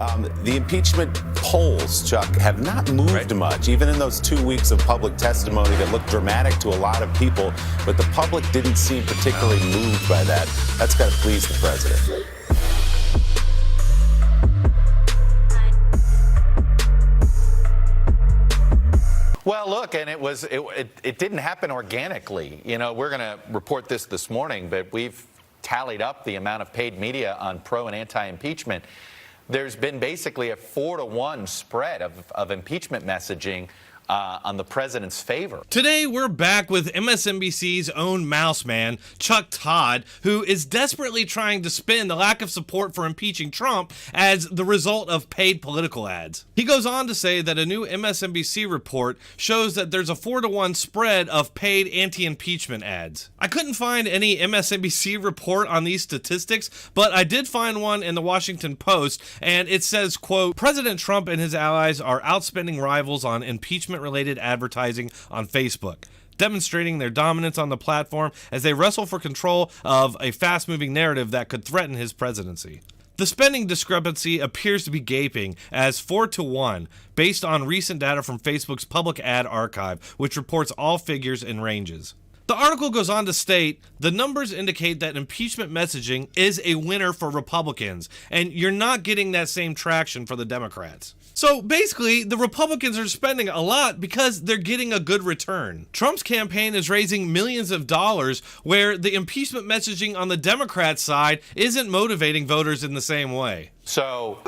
The impeachment polls, Chuck, have not moved much, even in those 2 weeks of public testimony that looked dramatic to a lot of people, but the public didn't seem particularly moved by that. That's got to please the president. Well, look, and it didn't happen organically. You know, we're going to report this morning, but we've tallied up the amount of paid media on pro and anti-impeachment. There's been basically a 4-to-1 spread of impeachment messaging on the president's favor. Today, we're back with MSNBC's own mouse man, Chuck Todd, who is desperately trying to spin the lack of support for impeaching Trump as the result of paid political ads. He goes on to say that a new MSNBC report shows that there's a 4-to-1 spread of paid anti-impeachment ads. I couldn't find any MSNBC report on these statistics, but I did find one in the Washington Post, and it says, quote, President Trump and his allies are outspending rivals on impeachment-related advertising on Facebook, demonstrating their dominance on the platform as they wrestle for control of a fast-moving narrative that could threaten his presidency. The spending discrepancy appears to be gaping as 4-to-1 based on recent data from Facebook's public ad archive, which reports all figures and ranges. The article goes on to state, the numbers indicate that impeachment messaging is a winner for Republicans, and you're not getting that same traction for the Democrats. So basically, the Republicans are spending a lot because they're getting a good return. Trump's campaign is raising millions of dollars, where the impeachment messaging on the Democrat side isn't motivating voters in the same way. So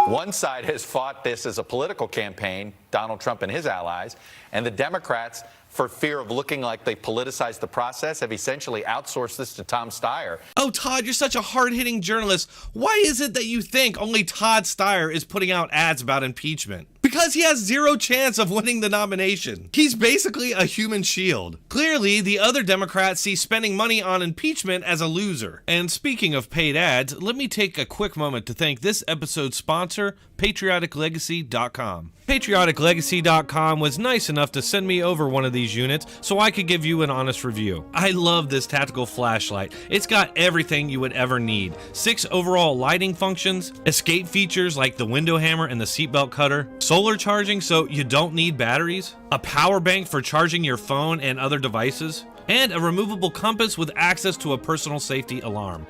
one side has fought this as a political campaign, Donald Trump and his allies, and the Democrats, for fear of looking like they politicized the process, have essentially outsourced this to Tom Steyer. Oh, Todd, you're such a hard-hitting journalist. Why is it that you think only Todd Steyer is putting out ads about impeachment? Because he has zero chance of winning the nomination. He's basically a human shield. Clearly, the other Democrats see spending money on impeachment as a loser. And speaking of paid ads, let me take a quick moment to thank this episode's sponsor, PatrioticLegacy.com. PatrioticLegacy.com was nice enough to send me over one of these units so I could give you an honest review. I love this tactical flashlight. It's got everything you would ever need. 6 overall lighting functions, escape features like the window hammer and the seatbelt cutter, solar charging so you don't need batteries, a power bank for charging your phone and other devices, and a removable compass with access to a personal safety alarm.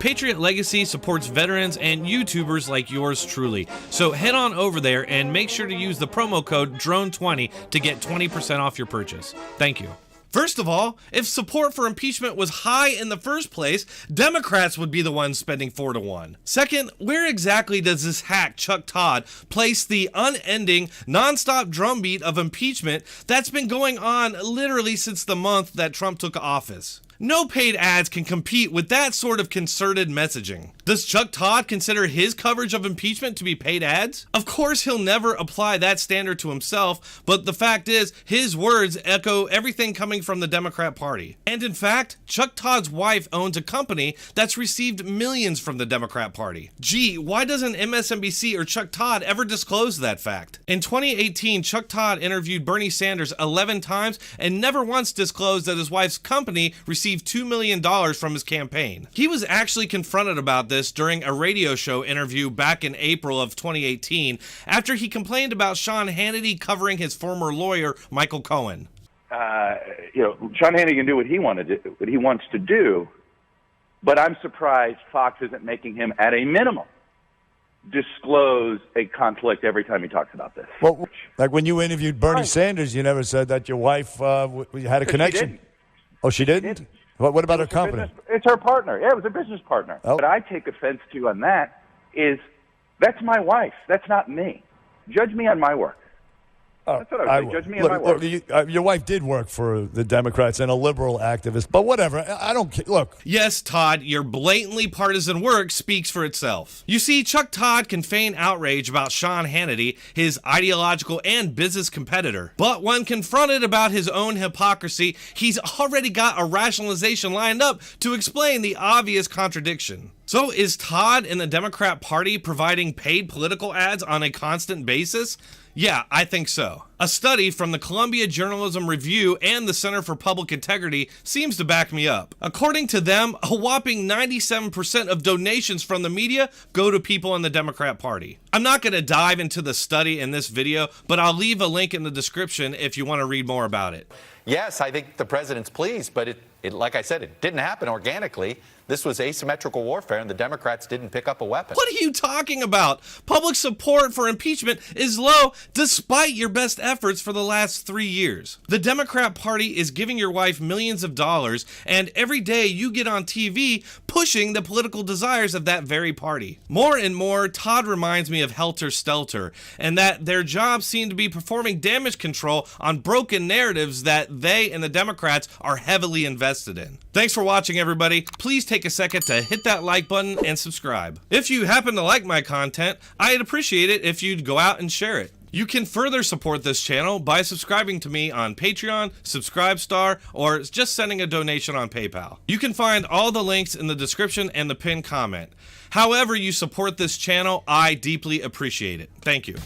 Patriot Legacy supports veterans and YouTubers like yours truly, so head on over there and make sure to use the promo code DRONE20 to get 20% off your purchase. Thank you. First of all, if support for impeachment was high in the first place, Democrats would be the ones spending 4-to-1. Second, where exactly does this hack Chuck Todd place the unending, non-stop drumbeat of impeachment that's been going on literally since the month that Trump took office? No paid ads can compete with that sort of concerted messaging. Does Chuck Todd consider his coverage of impeachment to be paid ads? Of course, he'll never apply that standard to himself, but the fact is, his words echo everything coming from the Democrat Party. And in fact, Chuck Todd's wife owns a company that's received millions from the Democrat Party. Gee, why doesn't MSNBC or Chuck Todd ever disclose that fact? In 2018, Chuck Todd interviewed Bernie Sanders 11 times and never once disclosed that his wife's company received $2 million from his campaign. He was actually confronted about this during a radio show interview back in April of 2018 after he complained about Sean Hannity covering his former lawyer, Michael Cohen. Sean Hannity can do what he wants to do, but I'm surprised Fox isn't making him, at a minimum, disclose a conflict every time he talks about this. Well, like when you interviewed Bernie Sanders, you never said that your wife had a connection. Oh, she didn't? What about her company? It's her partner. Yeah, it was a business partner. Oh. What I take offense to on that is that's my wife. That's not me. Judge me on my work. That's what I would say. Judge me on my work. Your wife did work for the Democrats and a liberal activist, but whatever. I don't look. Yes, Todd, your blatantly partisan work speaks for itself. You see, Chuck Todd can feign outrage about Sean Hannity, his ideological and business competitor. But when confronted about his own hypocrisy, he's already got a rationalization lined up to explain the obvious contradiction. So is Todd and the Democrat Party providing paid political ads on a constant basis? Yeah, I think so. A study from the Columbia Journalism Review and the Center for Public Integrity seems to back me up. According to them, a whopping 97% of donations from the media go to people in the Democrat Party. I'm not going to dive into the study in this video, but I'll leave a link in the description if you want to read more about it. Yes, I think the president's pleased, but it like I said, it didn't happen organically. This was asymmetrical warfare, and the Democrats didn't pick up a weapon. What are you talking about? Public support for impeachment is low despite your best efforts for the last 3 years. The Democrat Party is giving your wife millions of dollars, and every day you get on TV pushing the political desires of that very party. More and more, Todd reminds me of Helter Skelter, and that their jobs seem to be performing damage control on broken narratives that they and the Democrats are heavily invested in. Thanks for watching, everybody. Please take a second to hit that like button and subscribe. If you happen to like my content, I'd appreciate it if you'd go out and share it. You can further support this channel by subscribing to me on Patreon, Subscribestar, or just sending a donation on PayPal. You can find all the links in the description and the pinned comment. However you support this channel, I deeply appreciate it. Thank you.